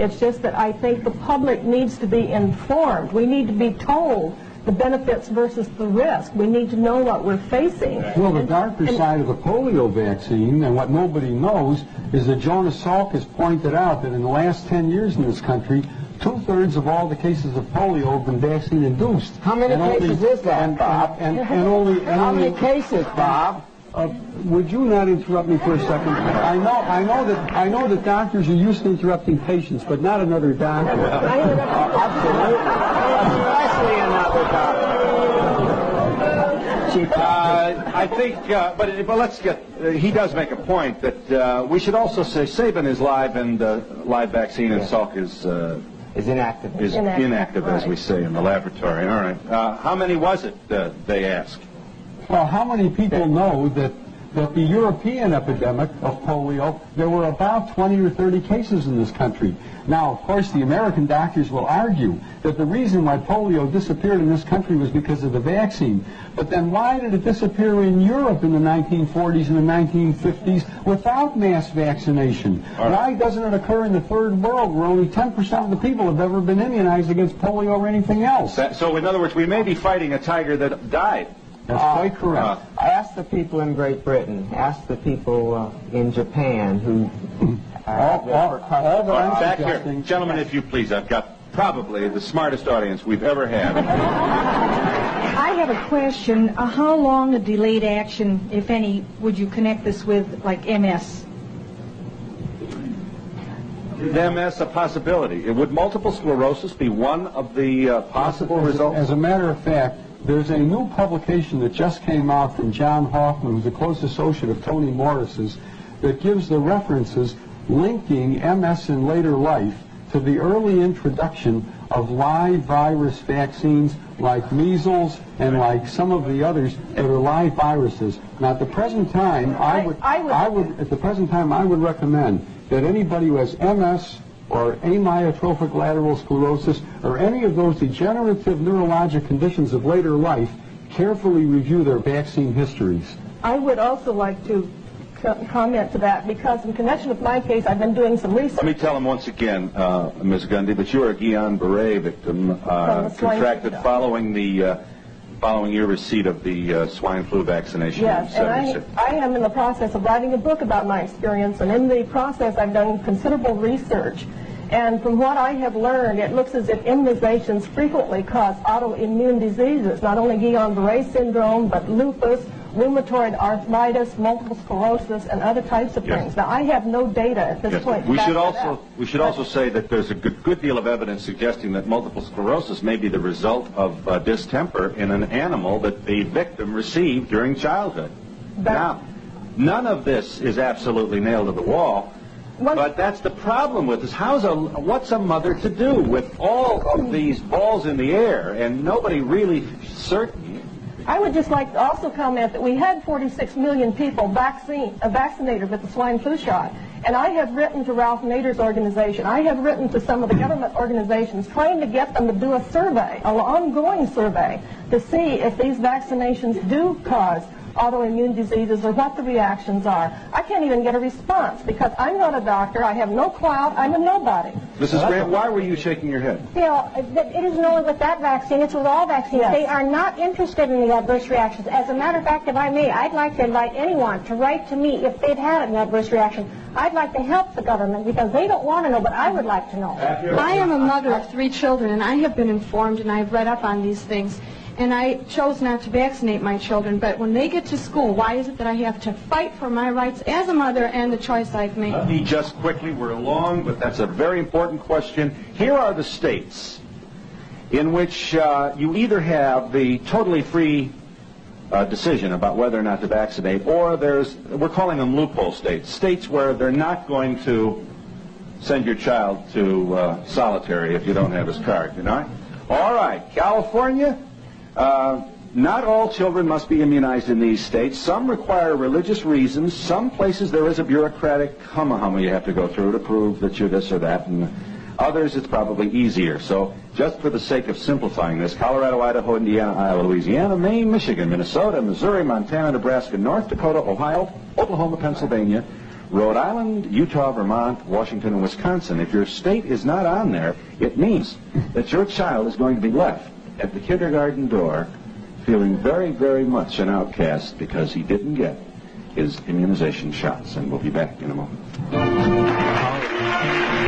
It's just that I think the public needs to be informed. We need to be told the benefits versus the risk. We need to know what we're facing. Well, the darker side of the polio vaccine, and what nobody knows, is that Jonas Salk has pointed out that in the last 10 years in this country, 2/3 of all the cases of polio have been vaccine-induced. How many cases is that, Bob? How many cases, Bob? Would you not interrupt me for a second? I know that doctors are used to interrupting patients, but not another doctor. Especially another doctor. I think, but let's get. He does make a point that we should also say Sabin is live and live vaccine, and Salk is inactive. Is inactive, as we say in the laboratory. All right. How many was it? They ask. Well, how many people know that the European epidemic of polio, there were about 20 or 30 cases in this country. Now, of course, the American doctors will argue that the reason why polio disappeared in this country was because of the vaccine. But then why did it disappear in Europe in the 1940s and the 1950s without mass vaccination? Why doesn't it occur in the third world where only 10% of the people have ever been immunized against polio or anything else? So, in other words, we may be fighting a tiger that died. That's quite correct. Ask the people in Great Britain. Ask the people in Japan who... Back here. Gentlemen, if you please. I've got probably the smartest audience we've ever had. I have a question. How long a delayed action, if any, would you connect this with, like MS? Is MS a possibility? Would multiple sclerosis be one of the possible results? As a matter of fact, there's a new publication that just came out from John Hoffman, who's a close associate of Tony Morris's, that gives the references linking MS in later life to the early introduction of live virus vaccines like measles and like some of the others that are live viruses. Now, at the present time, I would recommend that anybody who has MS or amyotrophic lateral sclerosis, or any of those degenerative neurologic conditions of later life, carefully review their vaccine histories. I would also like to comment to that, because in connection with my case, I've been doing some research. Let me tell him once again, Ms. Gundy, that you are a Guillain-Barré victim contracted following your receipt of the swine flu vaccination. Yes, and I am in the process of writing a book about my experience, and in the process I've done considerable research. And from what I have learned, it looks as if immunizations frequently cause autoimmune diseases, not only Guillain-Barré syndrome, but lupus, rheumatoid arthritis, multiple sclerosis, and other types of things. Now, I have no data at this point. We should also say that there's a good deal of evidence suggesting that multiple sclerosis may be the result of distemper in an animal that the victim received during childhood. Now, none of this is absolutely nailed to the wall. But that's the problem with this. What's a mother to do with all of these balls in the air and nobody really certain? I would just like to also comment that we had 46 million people vaccinated with the swine flu shot. And I have written to Ralph Nader's organization. I have written to some of the government organizations trying to get them to do a survey, an ongoing survey, to see if these vaccinations do cause autoimmune diseases or what the reactions are. I can't even get a response because I'm not a doctor. I have no clout. I'm a nobody. Mrs. Grant, why were you shaking your head? Bill, it isn't only with that vaccine. It's with all vaccines. Yes. They are not interested in the adverse reactions. As a matter of fact, if I may, I'd like to invite anyone to write to me if they've had an adverse reaction. I'd like to help the government because they don't want to know, but I would like to know. I am a mother of 3 children, and I have been informed, and I've read up on these things. And I chose not to vaccinate my children, but when they get to school, why is it that I have to fight for my rights as a mother and the choice I've made? Let me just quickly, we're long, but that's a very important question. Here are the states in which you either have the totally free decision about whether or not to vaccinate, or we're calling them loophole states, states where they're not going to send your child to solitary if you don't have his card, you know? All right, California. Not all children must be immunized in these states. Some require religious reasons. Some places there is a bureaucratic humma you have to go through to prove that you're this or that. And others it's probably easier. So just for the sake of simplifying this, Colorado, Idaho, Indiana, Iowa, Louisiana, Maine, Michigan, Minnesota, Missouri, Montana, Nebraska, North Dakota, Ohio, Oklahoma, Pennsylvania, Rhode Island, Utah, Vermont, Washington, and Wisconsin. If your state is not on there, it means that your child is going to be left at the kindergarten door feeling very, very much an outcast because he didn't get his immunization shots. And we'll be back in a moment.